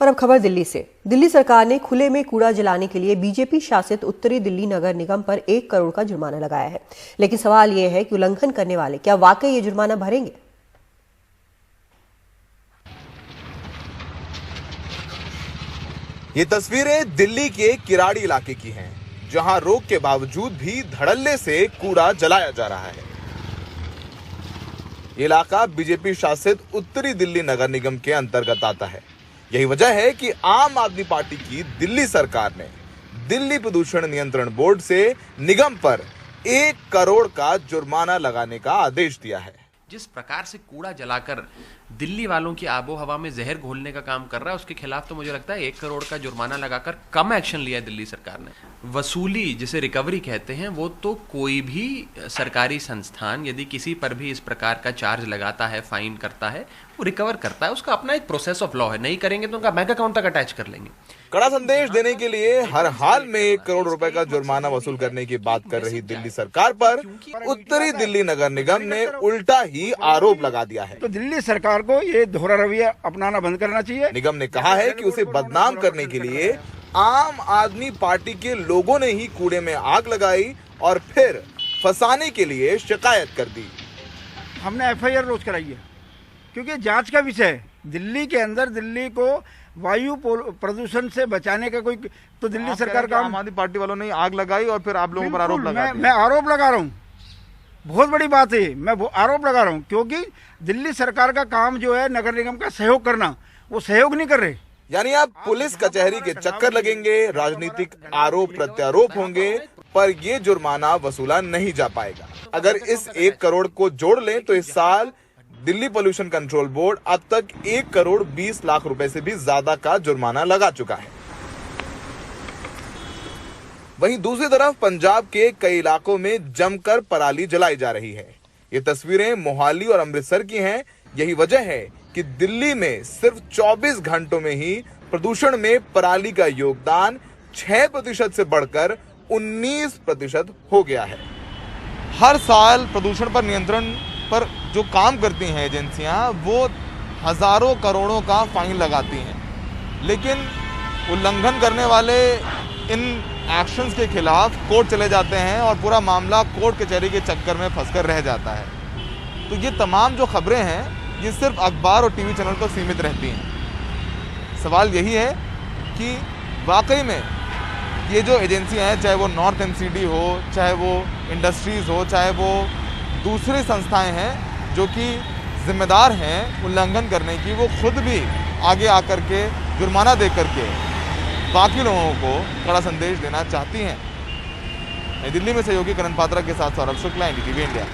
और अब खबर दिल्ली से। दिल्ली सरकार ने खुले में कूड़ा जलाने के लिए बीजेपी शासित उत्तरी दिल्ली नगर निगम पर 1 करोड़ का जुर्माना लगाया है। लेकिन सवाल यह है कि उल्लंघन करने वाले क्या वाकई ये जुर्माना भरेंगे? ये तस्वीरें दिल्ली के किराड़ी इलाके की हैं, जहां रोक के बावजूद भी धड़ल्ले से कूड़ा जलाया जा रहा है। ये इलाका बीजेपी शासित उत्तरी दिल्ली नगर निगम के अंतर्गत आता है। यही वजह है कि आम आदमी पार्टी की दिल्ली सरकार ने दिल्ली प्रदूषण नियंत्रण बोर्ड से निगम पर 1 करोड़ का जुर्माना लगाने का आदेश दिया है। जिस प्रकार से कूड़ा जलाकर दिल्ली वालों की आबो हवा में जहर घोलने का काम कर रहा है, उसके खिलाफ तो मुझे लगता है 1 करोड़ का जुर्माना लगाकर कम एक्शन लिया है दिल्ली सरकार ने। वसूली, जिसे रिकवरी कहते हैं, वो तो कोई भी सरकारी संस्थान यदि किसी पर भी इस प्रकार का चार्ज लगाता है, फाइन करता है, वो रिकवर करता है। उसका अपना एक प्रोसेस ऑफ लॉ है। नहीं करेंगे तो उनका बैंक अकाउंट तक अटैच कर लेंगे। कड़ा संदेश देने के लिए हर हाल में 1 करोड़ रुपए का जुर्माना वसूल करने की बात कर रही दिल्ली सरकार पर उत्तरी दिल्ली नगर निगम ने उल्टा ही आरोप लगा दिया है। तो दिल्ली सरकार को ये दोहरा रवैया अपनाना बंद करना चाहिए। निगम ने कहा है कि उसे बदनाम करने के लिए आम आदमी पार्टी के लोगों ने ही कूड़े में आग लगाई और फिर फंसाने के लिए शिकायत कर दी। हमने एफआईआर रोज कराई है, क्योंकि जांच का विषय है। दिल्ली के अंदर दिल्ली को वायु प्रदूषण से बचाने का कोई तो दिल्ली सरकार का, आम आदमी पार्टी वालों ने आग लगाई और फिर आप लोगों पर आरोप लगा। मैं आरोप लगा रहा हूँ, बहुत बड़ी बात है। मैं आरोप लगा रहा हूँ क्योंकि दिल्ली सरकार का काम जो है नगर निगम का सहयोग करना, वो सहयोग नहीं कर रहे। यानी आप पुलिस कचहरी के चक्कर लगेंगे, राजनीतिक आरोप प्रत्यारोप होंगे, पर ये जुर्माना वसूला नहीं जा पाएगा। अगर इस 1 करोड़ को जोड़ लें तो इस साल दिल्ली पोल्यूशन कंट्रोल बोर्ड अब तक 1 करोड़ 20 लाख रुपए से भी ज्यादा का जुर्माना लगा चुका है। वहीं दूसरी तरफ पंजाब के कई इलाकों में जमकर पराली जलाई जा रही है। ये तस्वीरें मोहाली और अमृतसर की हैं। यही वजह है कि दिल्ली में सिर्फ 24 घंटों में ही प्रदूषण में पराली का योगदान 6% से बढ़कर 19% हो गया है। हर साल प्रदूषण पर नियंत्रण पर जो काम करती हैं एजेंसियां, वो हजारों करोड़ों का फाइन लगाती हैं, लेकिन उल्लंघन करने वाले इन एक्शंस के खिलाफ कोर्ट चले जाते हैं और पूरा मामला कोर्ट कचहरी के चक्कर में फंसकर रह जाता है। तो ये तमाम जो खबरें हैं, ये सिर्फ अखबार और टीवी चैनल तक सीमित रहती हैं। सवाल यही है कि वाकई में ये जो एजेंसियां हैं, चाहे वो नॉर्थ एमसीडी हो, चाहे वो इंडस्ट्रीज हो, चाहे वो दूसरी संस्थाएं हैं जो कि जिम्मेदार हैं उल्लंघन करने की, वो खुद भी आगे आकर के जुर्माना दे करके बाकी लोगों को कड़ा संदेश देना चाहती हैं। नई दिल्ली में सहयोगी करण पात्रा के साथ सौरभ शुक्ला, एनडीटीवी इंडिया।